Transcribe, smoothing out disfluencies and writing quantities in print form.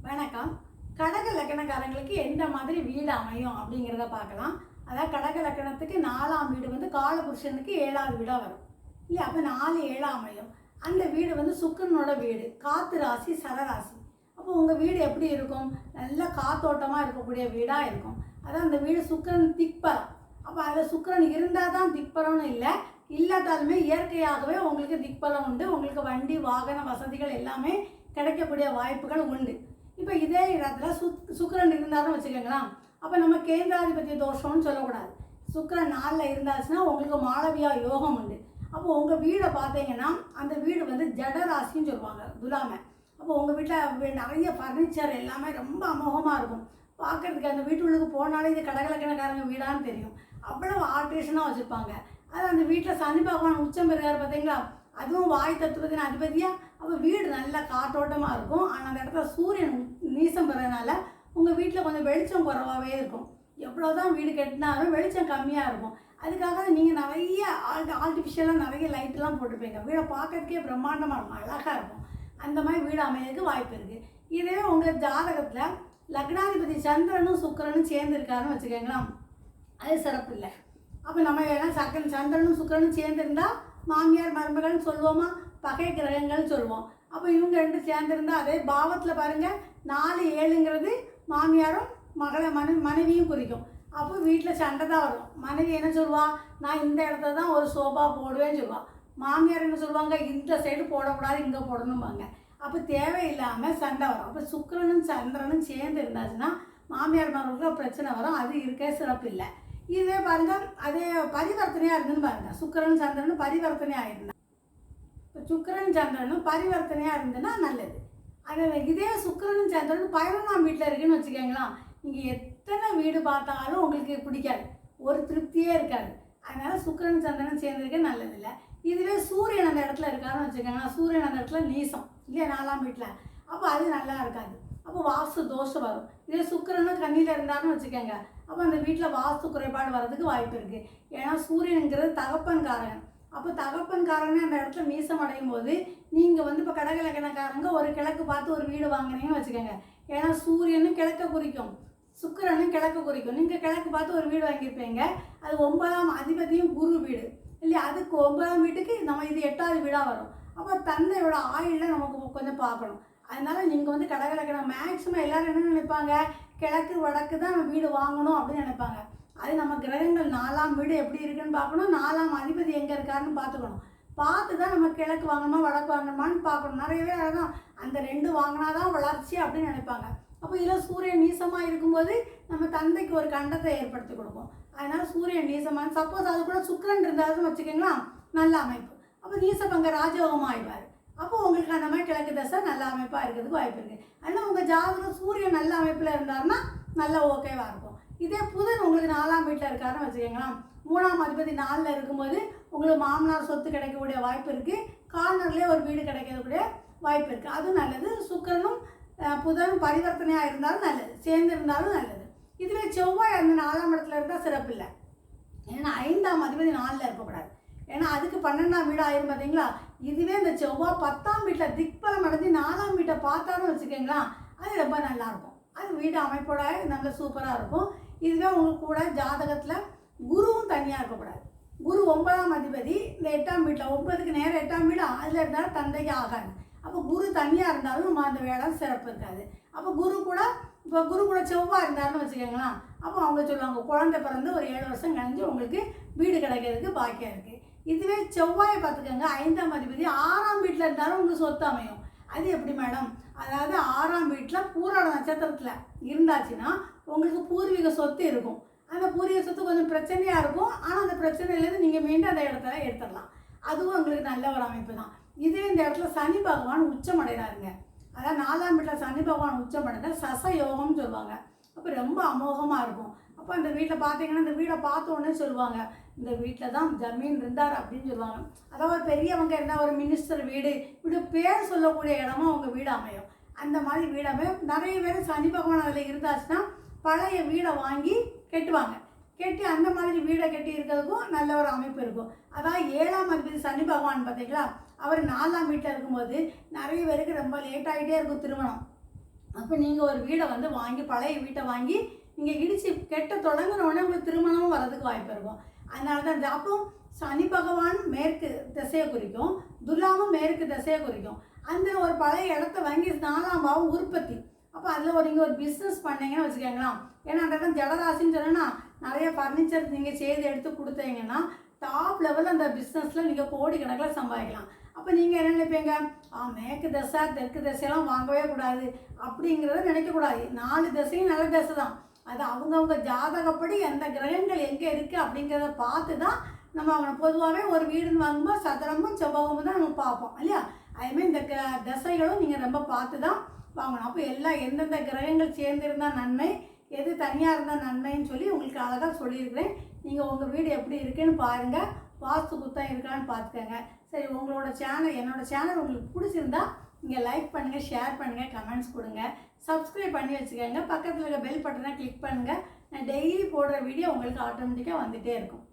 வணக்கம். கடக லக்கணக்காரங்களுக்கு எந்த மாதிரி வீடு அமையும் அப்படிங்கிறத பார்க்கலாம். அதாவது கடக லக்கணத்துக்கு 4ஆம் வீடு வந்து காலபுருஷனுக்கு 7வது வீடாக வரும் இல்லையா? அப்போ 4 7 அமையும். அந்த வீடு வந்து சுக்கிரனோட வீடு, காற்று ராசி, சரராசி. அப்போ உங்கள் வீடு எப்படி இருக்கும்? நல்ல காத்தோட்டமாக இருக்கக்கூடிய வீடாக இருக்கும். அதான் அந்த வீடு சுக்கிரன் திக்பலம். அப்போ அதில் சுக்கிரன் இருந்தால் தான் திக்பலம்னு இல்லை, இல்லாட்டாலுமே இயற்கையாகவே உங்களுக்கு திக்பலம் உண்டு. உங்களுக்கு வண்டி வாகன வசதிகள் எல்லாமே கிடைக்கக்கூடிய வாய்ப்புகள் உண்டு. இப்போ இதே இடத்துல சுக்கிரன் இருந்தாலும் வச்சுக்கோங்களேன், அப்போ நம்ம கேந்திராதிபத்திய தோஷம்னு சொல்லக்கூடாது. சுக்கிரன் 4ல் இருந்தாச்சுன்னா உங்களுக்கு மாளவியா யோகம் உண்டு. அப்போ உங்கள் வீடை பார்த்தீங்கன்னா அந்த வீடு வந்து ஜடராசின்னு சொல்லுவாங்க, துலாமை. அப்போ உங்கள் வீட்டில் நிறைய ஃபர்னிச்சர் எல்லாமே ரொம்ப அமோகமாக இருக்கும். பார்க்குறதுக்கு அந்த வீட்டுள்ளுக்கு போனாலே இது கடகலக்கணக்காரங்க வீடான்னு தெரியும். அவ்வளோ ஆல்ட்ரேஷனாக வச்சுருப்பாங்க. அது அந்த வீட்டில் சனி பகவான் உச்சம் பெறுகிறார் பார்த்தீங்களா, அதுவும் வாய் தத்துவத்தின் அதிபதியாக. அப்போ வீடு நல்ல காற்றோட்டமாக இருக்கும். ஆனால் அந்த இடத்துல சூரியன் நீசம் பெறதுனால உங்கள் வீட்டில் கொஞ்சம் வெளிச்சம் குறைவாகவே இருக்கும். எவ்வளோ தான் வீடு கட்டினாலும் வெளிச்சம் கம்மியாக இருக்கும். அதுக்காக நீங்கள் நிறைய ஆர்டிஃபிஷியலாக நிறைய லைட்டெலாம் போட்டுப்பீங்க. வீடை பார்க்கறதுக்கே பிரம்மாண்டமாக இருக்கும், அழகாக இருக்கும். அந்த மாதிரி வீடு அமையறதுக்கு வாய்ப்பு இருக்குது. இதே உங்கள் ஜாதகத்தில் லக்னாதிபதி சந்திரனும் சுக்கிரனும் சேர்ந்துருக்காருன்னு வச்சுக்கோங்களேன், அது சிறப்பு இல்லை. அப்போ நம்ம ஏன்னா சந்திரனும் சுக்கிரனும் சேர்ந்துருந்தால் மாமியார் மருமகள்னு சொல்லுவோமா, பகை கிரகங்கள்னு சொல்லுவோம். அப்போ இவங்க ரெண்டு சேர்ந்துருந்தால் அதே பாவத்தில் பாருங்கள், 4 7ங்கிறது மாமியாரும் மனைவியும் குறிக்கும். அப்போ வீட்டில் சண்டை தான் வரும். மனைவி என்ன சொல்லுவா, நான் இந்த இடத்துல தான் ஒரு சோபா போடுவேன்னு சொல்லுவாள். மாமியார் என்ன சொல்லுவாங்க, இந்த சைடு போடக்கூடாது, இங்கே போடணும்பாங்க. அப்போ தேவையில்லாமல் சண்டை வரும். அப்போ சுக்கிரனும் சந்திரனும் சேர்ந்து இருந்தாச்சுன்னா மாமியார் மருமகளுக்கு பிரச்சனை வரும். அது இருக்க சிறப்பு இல்லை. இதே பாருங்கள், அதே பரிவர்த்தனையாக இருந்துன்னு பாருங்கள், சுக்கிரன் சந்திரனும் பரிவர்த்தனையாக இருந்தால், இப்போ சுக்கிரன் சந்திரனும் பரிவர்த்தனையாக இருந்ததுன்னா நல்லது. அது இதே சுக்கிரனும் சந்திரனும் 11ஆம் வீட்டில் இருக்குன்னு வச்சுக்கோங்களேன், நீங்கள் எத்தனை வீடு பார்த்தாலும் உங்களுக்கு பிடிக்காது, ஒரு திருப்தியே இருக்காது. அதனால் சுக்கிரன் சந்திரனும் சேர்ந்துருக்க நல்லதில்லை. இதுவே சூரியன் அந்த இடத்துல இருக்காருன்னு வச்சுக்கோங்களேன், சூரியன் அந்த இடத்துல நீசம் இல்லையா 4ஆம் வீட்டில், அப்போ அது நல்லா இருக்காது. அப்போ வாஸ்து தோஷம் வரும். இதே சுக்கிரனும் கண்ணியில் இருந்தாருன்னு வச்சுக்கோங்க, அப்போ அந்த வீட்டில் வாஸ்து குறைபாடு வர்றதுக்கு வாய்ப்பு இருக்குது. ஏன்னா சூரியனுங்கிறது தகப்பன்காரன். அப்போ தகப்பன்காரனே அந்த இடத்துல மீசம் அடையும் போது நீங்கள் வந்து இப்போ கடகலக்கணக்காரங்க ஒரு கிழக்கு பார்த்து ஒரு வீடு வாங்கினீங்கன்னு வச்சுக்கோங்க. ஏன்னா சூரியனும் கிழக்க குறிக்கும், சுக்கிரனும் கிழக்க குறிக்கும். நீங்கள் கிழக்கு பார்த்து ஒரு வீடு வாங்கியிருப்பீங்க, அது 9ஆம் அதிபதியும் குரு வீடு இல்லையா, அதுக்கு 9ஆம் வீட்டுக்கு நம்ம இது 8வது வீடாக வரும். அப்போ தந்தையோட ஆயுளில் நமக்கு கொஞ்சம் பார்க்கணும். அதனால் நீங்கள் வந்து கடகலக்கணம் மேக்ஸிமம் எல்லோரும் என்ன நினைப்பாங்க, கிழக்கு வடக்கு தான் நம்ம வீடு வாங்கணும் அப்படின்னு நினைப்பாங்க. அது நம்ம கிரகங்கள் 4ஆம் வீடு எப்படி இருக்குன்னு பார்க்கணும், 4ஆம் அதிபதி எங்கே இருக்காருன்னு பார்த்துக்கணும். பார்த்து தான் நம்ம கிழக்கு வாங்கணுமா வடக்கு வாங்கணுமான்னு பார்க்கணும். நிறைய பேர் அதான் அந்த 2 வாங்கினா தான் வளர்ச்சி அப்படின்னு நினைப்பாங்க. அப்போ இதில் சூரியன் நீசமாக இருக்கும்போது நம்ம தந்தைக்கு ஒரு கண்டத்தை ஏற்படுத்தி கொடுக்கும். அதனால் சூரியன் நீசமாக, சப்போஸ் அது கூட சுக்கிரன் இருந்தாலும் வச்சுக்கோங்களா நல்ல அமைப்பு. அப்போ நீசபங்க ராஜயோகமாக ஆயிடுவார். அப்போ உங்களுக்கு அந்த மாதிரி கிழக்கு தசை நல்ல அமைப்பாக இருக்கிறதுக்கு வாய்ப்பு இருக்குது. அதனால் உங்கள் ஜாதகம் சூரியன் நல்ல அமைப்பில் இருந்தாருன்னா நல்லா ஓகேவாக இருக்கும். இதே புதன் உங்களுக்கு 4ஆம் வீட்டில் இருக்காருன்னு வச்சுக்கோங்களேன், 3ஆம் அதிபதி 4ல் இருக்கும்போது உங்களுக்கு மாமனார் சொத்து கிடைக்கக்கூடிய வாய்ப்பு இருக்குது. கார்னர்லேயே ஒரு வீடு கிடைக்கக்கூடிய வாய்ப்பு இருக்குது, அதுவும் நல்லது. சுக்கிரனும் புதனும் பரிவர்த்தனையாக இருந்தாலும் நல்லது, சேர்ந்து இருந்தாலும் நல்லது. இதுவே செவ்வாய் அந்த 4ஆம் இடத்துல இருந்தால் சிறப்பு இல்லை. ஏன்னா 5ஆம் அதிபதி 4ல் இருக்கக்கூடாது, ஏன்னா அதுக்கு 12ஆம் வீடு ஆயிரும் பார்த்தீங்களா. இதுவே இந்த செவ்வாய் 10ஆம் வீட்டில் திக்பலம் அடைஞ்சு 4ஆம் வீட்டை பார்த்தாலும் வச்சுக்கோங்களா, அது ரொம்ப நல்லாயிருக்கும். அது வீடு அமைப்போட நல்ல சூப்பராக இருக்கும். இதுவே உங்களுக்கு கூட ஜாதகத்தில் குருவும் தனியாக இருக்கக்கூடாது. குரு 9ஆம் அதிபதி இந்த 8ஆம் வீட்டில், 9க்கு நேரம் 8ஆம் வீடு, அதில் இருந்தாலும் தந்தைக்கு ஆகாது. அப்போ குரு தனியாக இருந்தாலும் நம்ம அந்த வேலை சிறப்பு இருக்காது. அப்போ குரு கூட செவ்வாய் இருந்தாருன்னு வச்சுக்கோங்களேன், அப்போ அவங்க சொல்லுவாங்க குழந்தை பிறந்து ஒரு 7 வருஷம் கழிஞ்சு உங்களுக்கு வீடு கிடைக்கிறதுக்கு பாக்கியம் இருக்குது. இதுவே செவ்வாயை பார்த்துக்கோங்க, 5ஆம் அதிபதி 6ஆம் வீட்டில் இருந்தாலும் உங்களுக்கு சொத்து அமையும். அது எப்படி மேடம், அதாவது 6ஆம் வீட்டில் பூராட நட்சத்திரத்தில் இருந்தாச்சுன்னா உங்களுக்கு பூர்வீக சொத்து இருக்கும். அந்த பூர்வீக சொத்து கொஞ்சம் பிரச்சனையாக இருக்கும், ஆனால் அந்த பிரச்சனையிலேருந்து நீங்கள் மீண்டும் அந்த இடத்துல எடுத்துடலாம். அதுவும் உங்களுக்கு நல்ல ஒரு அமைப்பு தான். இதே இந்த இடத்துல சனி பகவான் உச்சம் அடைகிறாருங்க, அதாவது 4ஆம் வீட்டில் சனி பகவான் உச்சம் அடைந்தால் சச யோகம்னு சொல்லுவாங்க. அப்போ ரொம்ப அமோகமாக இருக்கும். அப்போ அந்த வீட்டில் பார்த்தீங்கன்னா இந்த வீடை பார்த்த உடனே சொல்லுவாங்க, இந்த வீட்டில் தான் ஜமீன் இருந்தார் அப்படின்னு சொல்லுவாங்க. அதாவது பெரியவங்க இருந்தால் ஒரு மினிஸ்டர் வீடு, இப்படி பேர் சொல்லக்கூடிய இடமா உங்கள் வீடு அமையும். அந்த மாதிரி வீடு அமையும். நிறைய பேர் சனி பகவான் அதில் இருந்தாச்சுன்னா பழைய வீடை வாங்கி கட்டுவாங்க. கட்டி அந்த மாதிரி வீடை கட்டி இருக்கிறதுக்கும் நல்ல ஒரு அமைப்பு இருக்கும். அதாவது 7ஆம் அதிபதி சனி பகவான் பார்த்தீங்களா, அவர் 4ஆம் வீட்டில் இருக்கும்போது நிறைய பேருக்கு ரொம்ப லேட் ஆகிட்டே இருக்கும் திருமணம். அப்போ நீங்கள் ஒரு வீடை வந்து வாங்கி, பழைய வீட்டை வாங்கி நீங்கள் இடித்து கெட்ட தொடங்குன உடனே உங்களுக்கு திருமணமும் வர்றதுக்கு வாய்ப்பு இருக்கும். அதனால தான் அப்போ சனி பகவான் மேற்கு திசையை குறிக்கும், துலாமும் மேற்கு திசையை குறிக்கும். அந்த ஒரு பழைய இடத்த வாங்கி 4ஆம் பாவம் உற்பத்தி. அப்போ அதில் நீங்கள் ஒரு பிஸ்னஸ் பண்ணீங்கன்னு வச்சுக்கோங்களேன். ஏன்னா அந்த இடம் ஜடராசின்னு சொன்னால் நிறைய ஃபர்னிச்சர் நீங்கள் செய்து எடுத்து கொடுத்தீங்கன்னா டாப் லெவலில் அந்த பிஸ்னஸில் நீங்கள் கோடிக்கணக்கில் சம்பாதிக்கலாம். அப்போ நீங்கள் என்ன நினைப்பீங்க, மேற்கு திசை தெற்கு திசையெல்லாம் வாங்கவே கூடாது அப்படிங்கிறத நினைக்கக்கூடாது. 4 திசையும் நல்ல திசை தான். அது அவங்கவுங்க ஜாதகப்படி எந்த கிரகங்கள் எங்கே இருக்குது அப்படிங்கிறத பார்த்து தான் நம்ம அவங்க பொதுவாகவே ஒரு வீடுன்னு வாங்கும்போது சதுரமும் செவ்வகமும் தான் நம்ம பார்ப்போம் இல்லையா. அதுமாதிரி இந்த திசைகளும் நீங்கள் ரொம்ப பார்த்து தான் வாங்கணும். அப்போ எல்லாம் எந்தெந்த கிரகங்கள் சேர்ந்துருந்தால் நன்மை, எது தனியாக இருந்தால் நன்மைன்னு சொல்லி உங்களுக்கு அழகாக சொல்லியிருக்கிறேன். நீங்கள் உங்கள் வீடு எப்படி இருக்குன்னு பாருங்கள், வாஸ்து குத்தம் இருக்கான்னு பார்த்துக்கோங்க. சரி, உங்களோட சேனல் என்னோடய சேனல் உங்களுக்கு பிடிச்சிருந்தா நீங்கள் லைக் பண்ணுங்கள், ஷேர் பண்ணுங்கள், கமெண்ட்ஸ் கொடுங்க, சப்ஸ்கிரைப் பண்ணி வச்சுக்கோங்க. பக்கத்தில் இருக்க பெல் பட்டனை கிளிக் பண்ணுங்கள். நான் டெய்லி போடுற வீடியோ உங்களுக்கு ஆட்டோமேட்டிக்காக வந்துகிட்டே இருக்கும்.